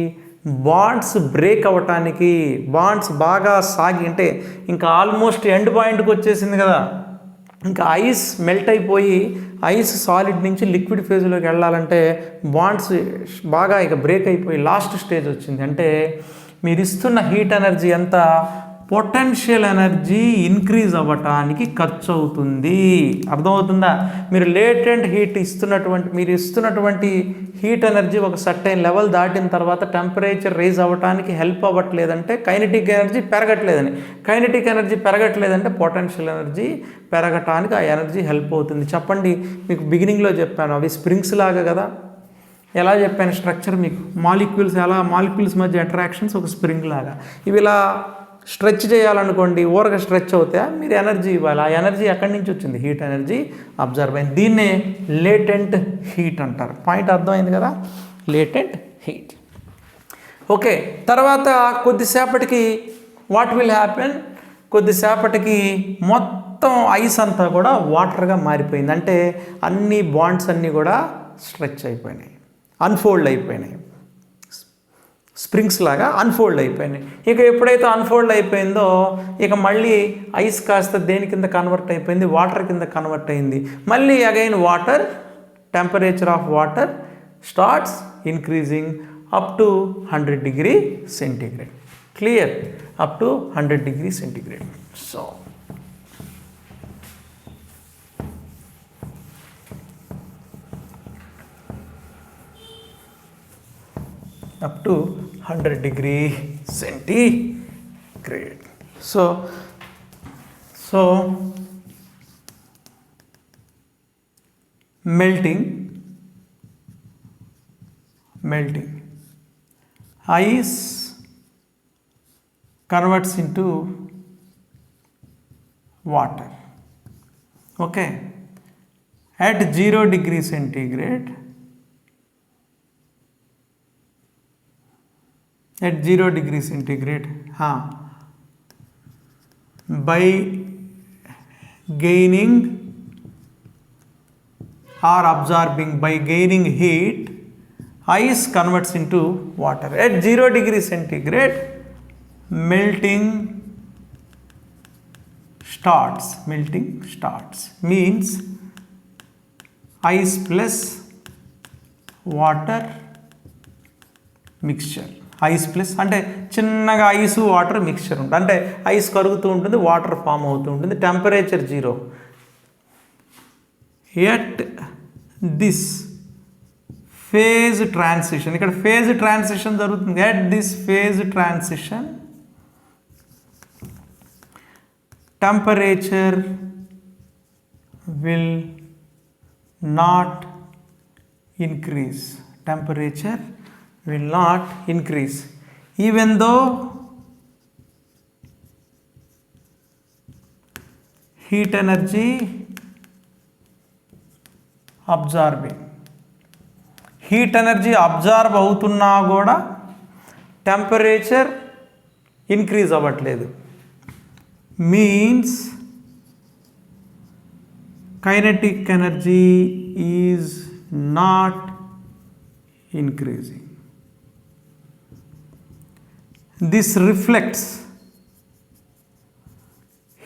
బాండ్స్ బ్రేక్ అవ్వటానికి, బాండ్స్ బాగా సాగి, అంటే ఇంకా ఆల్మోస్ట్ ఎండ్ పాయింట్కి వచ్చేసింది కదా, ఇంకా ఐస్ మెల్ట్ అయిపోయి ఐస్ సాలిడ్ నుంచి లిక్విడ్ ఫేజ్లోకి వెళ్ళాలంటే బాండ్స్ బాగా ఇక బ్రేక్ అయిపోయి లాస్ట్ స్టేజ్ వచ్చింది. అంటే మీరు ఇస్తున్న హీట్ ఎనర్జీ అంతా పొటెన్షియల్ ఎనర్జీ ఇంక్రీజ్ అవ్వటానికి ఖర్చు అవుతుంది. అర్థమవుతుందా? మీరు లేటెంట్ హీట్ మీరు ఇస్తున్నటువంటి హీట్ ఎనర్జీ ఒక సర్టైన్ లెవెల్ దాటిన తర్వాత టెంపరేచర్ రైజ్ అవ్వటానికి హెల్ప్ అవ్వట్లేదంటే కైనెటిక్ ఎనర్జీ పెరగట్లేదని. కైనెటిక్ ఎనర్జీ పెరగట్లేదంటే పొటెన్షియల్ ఎనర్జీ పెరగటానికి ఆ ఎనర్జీ హెల్ప్ అవుతుంది. చెప్పండి, మీకు బిగినింగ్లో చెప్పాను అవి స్ప్రింగ్స్ లాగా కదా. ఎలా చెప్పాను స్ట్రక్చర్ మీకు? మాలిక్యూల్స్ మధ్య అట్రాక్షన్స్ ఒక స్ప్రింగ్ లాగా. ఇవి ఇలా స్ట్రెచ్ చేయాలనుకోండి, ఊరగా స్ట్రెచ్ అవుతాయా? మీరు ఎనర్జీ ఇవ్వాలి. ఆ ఎనర్జీ ఎక్కడి నుంచి వచ్చింది? హీట్ ఎనర్జీ అబ్జర్వ్ అయింది. దీన్నే లేటెంట్ హీట్ అంటారు. పాయింట్ అర్థమైంది కదా, లేటెంట్ హీట్. ఓకే, తర్వాత కొద్దిసేపటికి వాట్ విల్ హ్యాపెన్? కొద్దిసేపటికి మొత్తం ఐస్ అంతా కూడా వాటర్గా మారిపోయింది. అంటే అన్ని బాండ్స్ అన్నీ కూడా స్ట్రెచ్ అయిపోయినాయి, అన్ఫోల్డ్ అయిపోయినాయి, స్ప్రింగ్స్ లాగా అన్ఫోల్డ్ అయిపోయినాయి. ఇక ఎప్పుడైతే అన్ఫోల్డ్ అయిపోయిందో ఇక మళ్ళీ ఐస్ కాస్త దేని కింద కన్వర్ట్ అయిపోయింది? వాటర్ కింద కన్వర్ట్ అయింది. మళ్ళీ again temperature of water starts increasing up to 100 degree centigrade. Clear, up to 100 degrees centigrade. So up to 100 degree centigrade. So melting ice converts into water. Okay, at 0 degree centigrade, at 0 degree centigrade, by gaining or absorbing, by gaining heat, ice converts into water. At 0 degree centigrade, melting starts. Means ice plus water mixture. Ice plus అంటే చిన్నగా ice water mixture ఉంటుంది, అంటే ice కరుగుతూ ఉంటుంది, water form అవుతూ ఉంటుంది, temperature 0. At this phase transition, ఇక్కడ phase transition జరుగుతుంది. At this phase transition temperature will not increase. Temperature will not increase even though heat energy absorbing, heat energy absorb అవుతున్నా కూడా temperature increase అవ్వట్లేదు. Means kinetic energy is not increasing. This reflects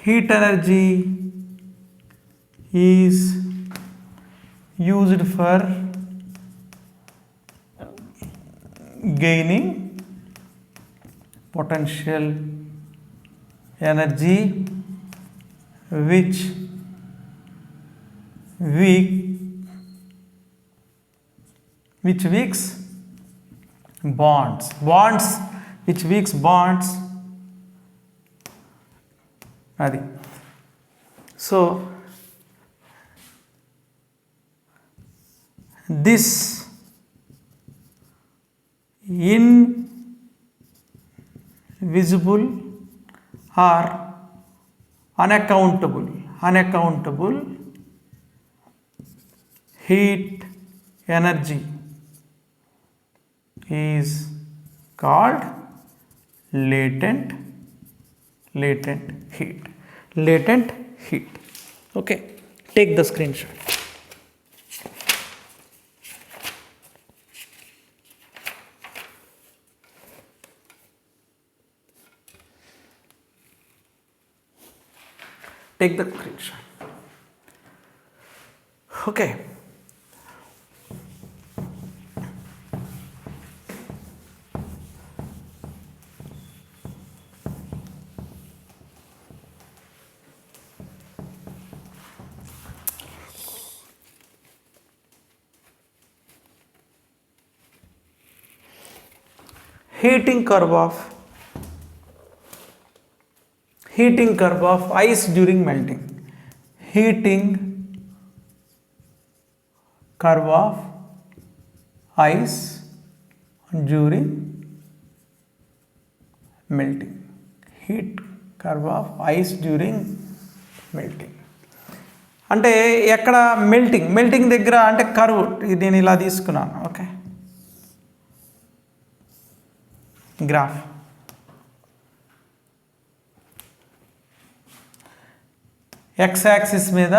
heat energy is used for gaining potential energy which weaks bonds, which weaks bonds. Adi. So this invisible or unaccountable heat energy is called latent heat. Okay, take the screenshot. Take the screenshot. Okay. Heating curve of ice during melting. Heating curve of ice during melting. Heat curve of ice during melting. అంటే ఎక్కడ melting దగ్గర అంటే curve నేను ఇలా తీసుకున్నాను. Okay, graph X axis మీద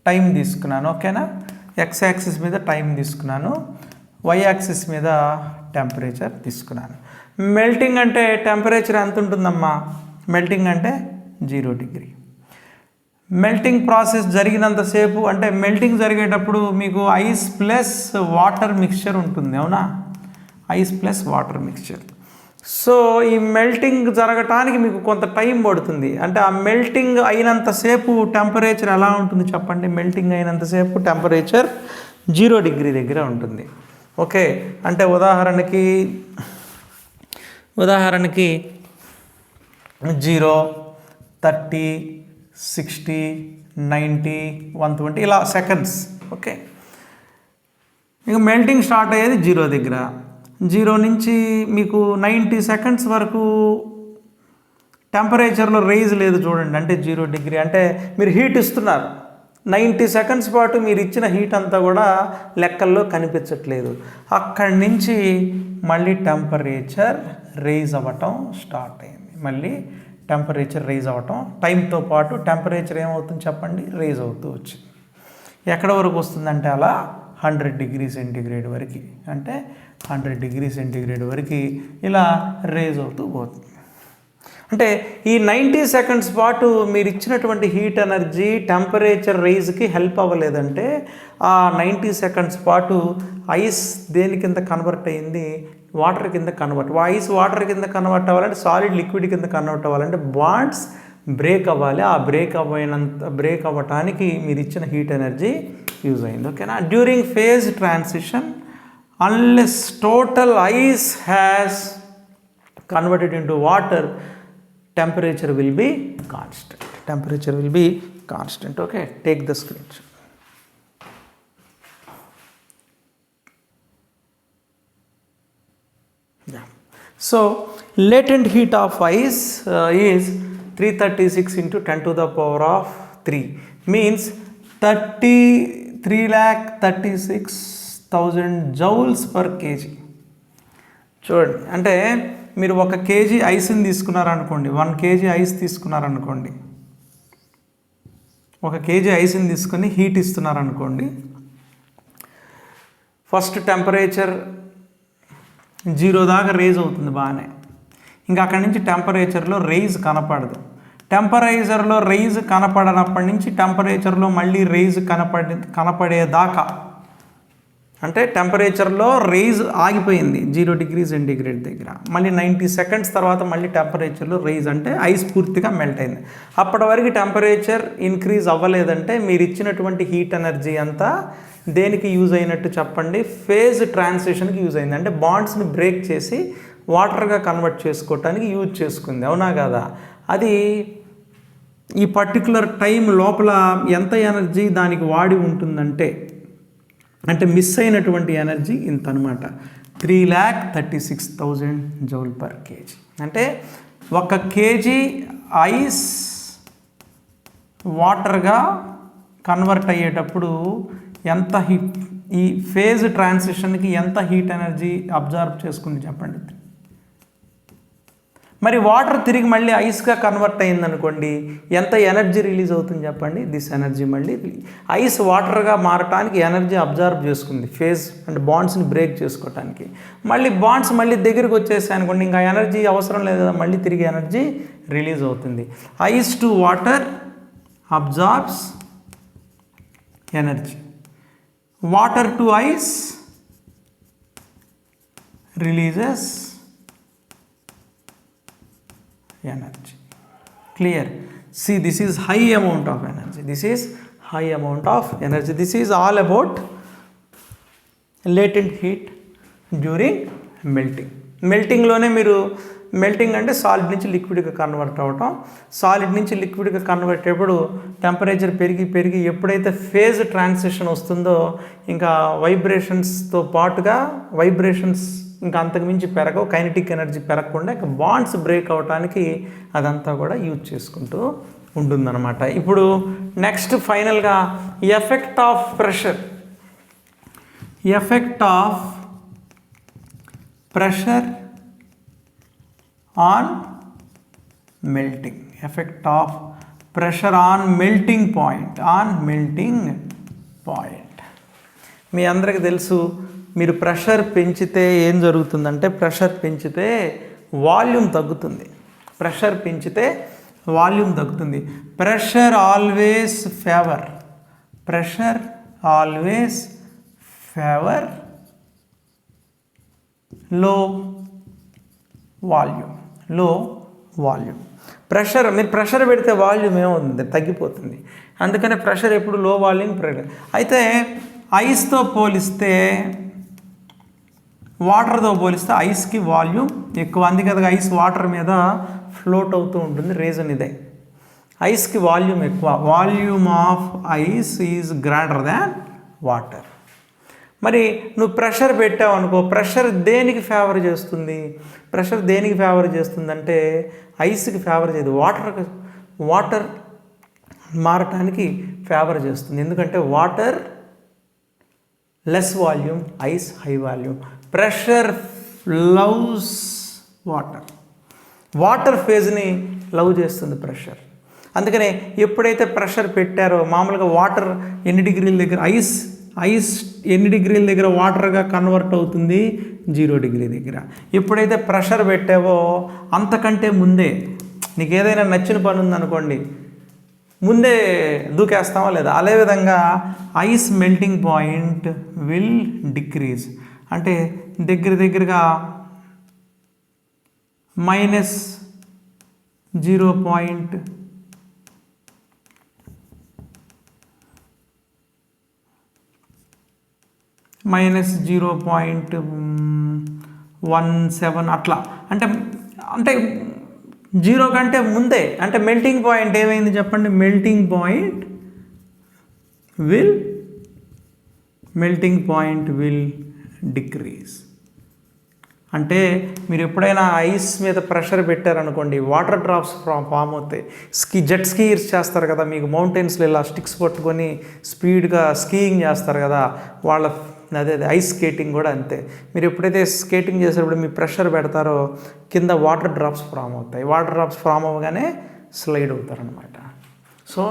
time తీసుకున్నాను. ఓకేనా, ఎక్స్ యాక్సిస్ మీద టైం తీసుకున్నాను, వై యాక్సిస్ మీద టెంపరేచర్ తీసుకున్నాను. మెల్టింగ్ అంటే టెంపరేచర్ ఎంత ఉంటుందమ్మా? మెల్టింగ్ అంటే 0 డిగ్రీ. మెల్టింగ్ ప్రాసెస్ జరిగినంతసేపు అంటే మెల్టింగ్ జరిగేటప్పుడు మీకు ఐస్ ప్లస్ వాటర్ మిక్స్చర్ ఉంటుంది, అవునా? Ice plus water mixture. So ఈ మెల్టింగ్ జరగటానికి మీకు కొంత టైం పడుతుంది. అంటే ఆ మెల్టింగ్ అయినంతసేపు టెంపరేచర్ ఎలా ఉంటుంది చెప్పండి? మెల్టింగ్ అయినంతసేపు టెంపరేచర్ 0 డిగ్రీ దగ్గర ఉంటుంది. ఓకే, అంటే ఉదాహరణకి 0, 30, 60, 90, 120 ఇలా సెకండ్స్. ఓకే, ఇక మెల్టింగ్ స్టార్ట్ అయ్యేది 0 దగ్గర. 0 నుంచి మీకు 90 సెకండ్స్ వరకు టెంపరేచర్లో రైజ్ లేదు చూడండి. అంటే 0 డిగ్రీ అంటే మీరు హీట్ ఇస్తున్నారు. 90 సెకండ్స్ పాటు మీరు ఇచ్చిన హీట్ అంతా కూడా లెక్కల్లో కనిపించట్లేదు. అక్కడి నుంచి మళ్ళీ టెంపరేచర్ రైజ్ అవ్వటం స్టార్ట్ అయింది. మళ్ళీ టెంపరేచర్ రైజ్ అవ్వటం, టైంతో పాటు టెంపరేచర్ ఏమవుతుంది చెప్పండి? రైజ్ అవుతూ వచ్చింది. ఎక్కడ వరకు వస్తుందంటే అలా 100 డిగ్రీ సెంటీగ్రేడ్ వరకు, అంటే 100 డిగ్రీ సెంటీగ్రేడ్ వరకు ఇలా రేజ్ అవుతూ పోతుంది. అంటే ఈ 90 సెకండ్స్ పాటు మీరు ఇచ్చినటువంటి హీట్ ఎనర్జీ టెంపరేచర్ రైజ్కి హెల్ప్ అవ్వలేదంటే ఆ 90 సెకండ్స్ పాటు ఐస్ దేని కింద కన్వర్ట్ అయ్యింది? వాటర్ కింద కన్వర్ట్. ఐస్ వాటర్ కింద కన్వర్ట్ అవ్వాలంటే, సాలిడ్ లిక్విడ్ కింద కన్వర్ట్ అవ్వాలంటే బాండ్స్ బ్రేక్ అవ్వాలి. ఆ బ్రేక్ అవ్వటానికి మీరు ఇచ్చిన హీట్ ఎనర్జీ యూజ్ అయింది. ఓకేనా? During phase transition unless total ice has converted into water, temperature will be constant. Temperature will be constant. Okay, take the screenshot. Yeah. So latent heat of ice is 336 into 10 to the power of 3 means 3,36,000 joules per kg. చూడండి, అంటే మీరు 1 kg ఐస్ని తీసుకున్నారనుకోండి, 1 kg ice తీసుకున్నారనుకోండి, 1 kg ఐస్ని తీసుకొని heat ఇస్తున్నారనుకోండి. First temperature 0 దాకా raise అవుతుంది బాగానే. ఇంకా అక్కడి నుంచి టెంపరేచర్లో రైజ్ కనపడదు. టెంపరేచర్లో రైజ్ కనపడనప్పటి నుంచి టెంపరేచర్లో మళ్ళీ రైజ్ కనపడేదాకా, అంటే టెంపరేచర్లో రైజ్ ఆగిపోయింది 0 డిగ్రీ సెంటీగ్రేడ్ దగ్గర. మళ్ళీ 90 సెకండ్స్ తర్వాత మళ్ళీ టెంపరేచర్లో రైజ్, అంటే ఐస్ పూర్తిగా మెల్ట్ అయింది. అప్పటి వరకు టెంపరేచర్ ఇంక్రీజ్ అవ్వలేదంటే మీరు ఇచ్చినటువంటి హీట్ ఎనర్జీ అంతా దేనికి యూజ్ అయినట్టు చెప్పండి? ఫేజ్ ట్రాన్సిషన్కి యూజ్ అయింది. అంటే బాండ్స్ని బ్రేక్ చేసి వాటర్గా కన్వర్ట్ చేసుకోవటానికి యూజ్ చేసుకుంది. అవునా కదా? అది ఈ పర్టికులర్ టైం లోపల ఎంత ఎనర్జీ దానికి వాడి ఉంటుందంటే, అంటే మిస్ అయినటువంటి ఎనర్జీ ఇంత అనమాట, 3,36,000 జౌల్ పర్ కేజీ. అంటే 1 kg ఐస్ వాటర్గా కన్వర్ట్ అయ్యేటప్పుడు ఎంత హీట్, ఈ ఫేజ్ ట్రాన్సిషన్కి ఎంత హీట్ ఎనర్జీ అబ్జర్వ్ చేసుకుంది చెప్పండి? మరి వాటర్ తిరిగి మళ్ళీ ఐస్గా కన్వర్ట్ అయిందనుకోండి, ఎంత ఎనర్జీ రిలీజ్ అవుతుంది చెప్పండి? దిస్ ఎనర్జీ మళ్ళీ ఐస్ వాటర్గా మారటానికి ఎనర్జీ అబ్జర్వ్ చేసుకుంది, ఫేజ్ అంటే బాండ్స్ని బ్రేక్ చేసుకోవటానికి. మళ్ళీ బాండ్స్ మళ్ళీ దగ్గరికి వచ్చేసాయి అనుకోండి, ఇంకా ఎనర్జీ అవసరం లేదు కదా, మళ్ళీ తిరిగి ఎనర్జీ రిలీజ్ అవుతుంది. Ice to water absorbs energy, water to ice releases energy. Clear? See, this is high amount of energy. This is high amount of energy. This is all about latent heat during melting. Melting లోనే మీరు, melting అంటే solid నుంచి లిక్విడ్గా convert అవ్వటం. Solid నుంచి లిక్విడ్గా convert అయ్యేప్పుడు temperature పెరిగి ఎప్పుడైతే phase transition వస్తుందో ఇంకా వైబ్రేషన్స్తో పాటుగా వైబ్రేషన్స్ ఇంకా అంతకుమించి పెరగవు, కైనెటిక్ ఎనర్జీ పెరగకుండా ఇంకా బాండ్స్ బ్రేక్ అవడానికి అదంతా కూడా యూజ్ చేసుకుంటూ ఉంటుందన్నమాట. ఇప్పుడు నెక్స్ట్ ఫైనల్గా effect of pressure. Effect of pressure on melting. Effect of pressure on melting point. మీ అందరికీ తెలుసు, మీరు ప్రెషర్ పెంచితే ఏం జరుగుతుందంటే, ప్రెషర్ పెంచితే వాల్యూమ్ తగ్గుతుంది. ప్రెషర్ పెంచితే వాల్యూమ్ తగ్గుతుంది. ప్రెషర్ ఆల్వేస్ వాల్యూమ్, లో వాల్యూమ్. ప్రెషర్, మీరు ప్రెషర్ పెడితే వాల్యూమ్ ఏమవుతుంది, తగ్గిపోతుంది. అందుకనే ప్రెషర్ ఎప్పుడు లో వాల్యూమ్ ప్రెషర్. అయితే ఐస్తో పోలిస్తే, వాటర్తో పోలిస్తే ఐస్కి వాల్యూమ్ ఎక్కువ. అందుకే ఐస్ వాటర్ మీద ఫ్లోట్ అవుతూ ఉంటుంది. రీజన్ ఇదే, ఐస్కి వాల్యూమ్ ఎక్కువ. Volume of ice is greater than water. మరి నువ్వు ప్రెషర్ పెట్టావు అనుకో, ప్రెషర్ దేనికి ఫేవర్ చేస్తుంది? ప్రెషర్ దేనికి ఫేవర్ చేస్తుందంటే ఐస్కి ఫేవర్ చేయదు, వాటర్ మారటానికి ఫేవర్ చేస్తుంది. ఎందుకంటే water less volume, ice high volume. Pressure loves water, water ఫేజ్ని లవ్ చేస్తుంది ప్రెషర్. అందుకనే ఎప్పుడైతే ప్రెషర్ పెట్టారో, మామూలుగా వాటర్ ఎన్ని డిగ్రీల దగ్గర, ఐస్ ఎన్ని డిగ్రీల దగ్గర వాటర్గా కన్వర్ట్ అవుతుంది? 0 డిగ్రీ దగ్గర. ఎప్పుడైతే ప్రెషర్ పెట్టావో అంతకంటే ముందే, నీకు ఏదైనా నచ్చిన పని ఉందనుకోండి, ముందే దూకేస్తావా లేదా? అదేవిధంగా ice melting point will decrease. అంటే దగ్గరగా -0.17 అట్లా. అంటే 0 కంటే ముందే. అంటే మెల్టింగ్ పాయింట్ ఏమైంది చెప్పండి? Melting point will decrease. అంటే మీరు ఎప్పుడైనా ఐస్ మీద ప్రెషర్ పెట్టారనుకోండి, వాటర్ డ్రాప్స్ ఫామ్ అవుతాయి. జెట్ స్కీయర్స్ చేస్తారు కదా, మీకు మౌంటైన్స్లో ఇలా స్టిక్స్ పట్టుకొని స్పీడ్గా స్కీయింగ్ చేస్తారు కదా, అదే ఐస్ స్కేటింగ్ కూడా అంతే. మీరు ఎప్పుడైతే స్కేటింగ్ చేసేటప్పుడు మీ ప్రెషర్ పెడతారో కింద వాటర్ డ్రాప్స్ ఫామ్ అవుతాయి. వాటర్ డ్రాప్స్ ఫామ్ అవ్వగానే స్లైడ్ అవుతారనమాట. సో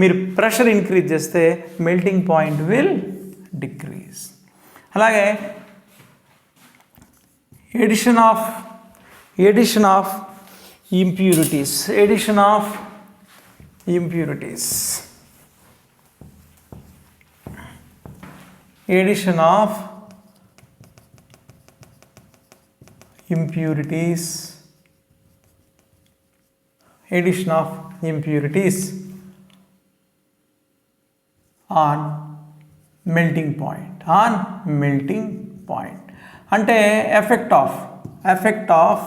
మీరు ప్రెషర్ ఇంక్రీజ్ చేస్తే మెల్టింగ్ పాయింట్ విల్ డిక్రీజ్. అలాగే addition of impurities. On melting point. అంటే ఎఫెక్ట్ ఆఫ్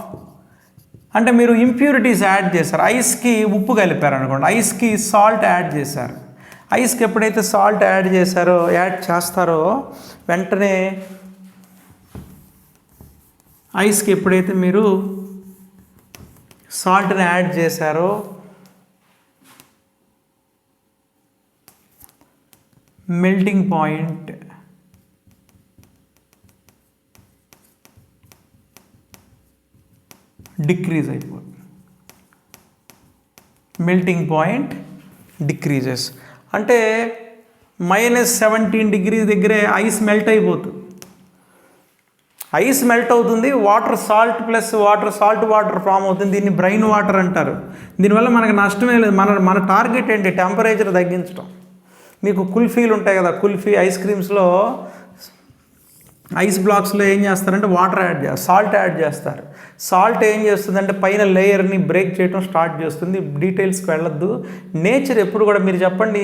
అంటే మీరు ఇంప్యూరిటీస్ యాడ్ చేశారు. ఐస్కి ఉప్పు కలిపారు అనుకోండి, ఐస్కి సాల్ట్ యాడ్ చేశారు. ఐస్కి ఎప్పుడైతే సాల్ట్ యాడ్ చేస్తారో వెంటనే ఐస్కి ఎప్పుడైతే మీరు సాల్ట్ని యాడ్ చేశారో మెల్టింగ్ పాయింట్ డిక్రీజ్ అయిపోతుంది. Melting point decreases. అంటే -17 డిగ్రీ దగ్గరే ఐస్ మెల్ట్ అయిపోతుంది. ఐస్ మెల్ట్ అవుతుంది, సాల్ట్ వాటర్ ఫామ్ అవుతుంది. దీన్ని బ్రైన్ వాటర్ అంటారు. దీనివల్ల మనకు నష్టమే లేదు. మన టార్గెట్ ఏంటి? టెంపరేచర్ తగ్గించడం. మీకు కుల్ఫీలు ఉంటాయి కదా, కుల్ఫీ ఐస్ క్రీమ్స్లో ఐస్ బ్లాక్స్లో ఏం చేస్తారంటే సాల్ట్ యాడ్ చేస్తారు. సాల్ట్ ఏం చేస్తుందంటే పైన లేయర్ని బ్రేక్ చేయడం స్టార్ట్ చేస్తుంది. డీటెయిల్స్కి వెళ్ళొద్దు. నేచర్ ఎప్పుడు కూడా, మీరు చెప్పండి,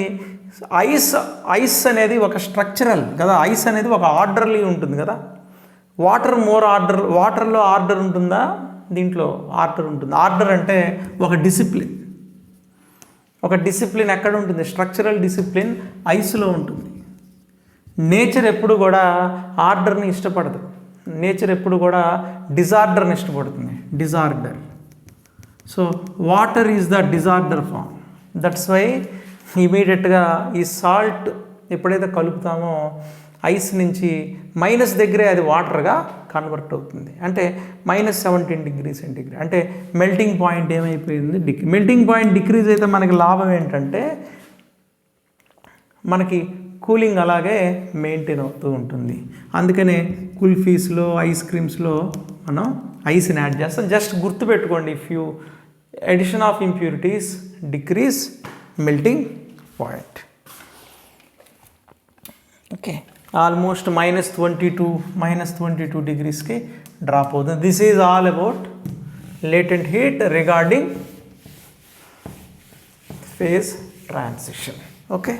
ఐస్ అనేది ఒక స్ట్రక్చరల్ కదా, ఐస్ అనేది ఒక ఆర్డర్లీ ఉంటుంది కదా. వాటర్లో ఆర్డర్ ఉంటుందా? దీంట్లో ఆర్డర్ ఉంటుంది. ఆర్డర్ అంటే ఒక డిసిప్లిన్ ఎక్కడ ఉంటుంది? స్ట్రక్చరల్ డిసిప్లిన్ ఐస్లో ఉంటుంది. నేచర్ ఎప్పుడు కూడా ఆర్డర్ని ఇష్టపడదు. నేచర్ ఎప్పుడు కూడా డిజార్డర్ని ఇష్టపడుతుంది. So water is the disorder form. That's why ఇమీడియట్గా ఈ సాల్ట్ ఎప్పుడైతే కలుపుతామో ఐస్ నుంచి మైనస్ దగ్గరే అది వాటర్గా కన్వర్ట్ అవుతుంది. అంటే -17 డిగ్రీ సెంటీగ్రేడ్. అంటే మెల్టింగ్ పాయింట్ ఏమైపోయింది? మెల్టింగ్ పాయింట్ డిక్రీజ్ అయితే మనకి లాభం ఏంటంటే మనకి కూలింగ్ అలాగే మెయింటైన్ అవుతూ ఉంటుంది. అందుకనే కుల్ఫీస్లో, ఐస్ క్రీమ్స్లో మనం ఐస్ని యాడ్ చేస్తాం. జస్ట్ గుర్తుపెట్టుకోండి, addition of impurities decrease melting point. Okay. Almost -22 డిగ్రీస్కి డ్రాప్ అవుతుంది. This is all about latent heat regarding phase transition. Okay.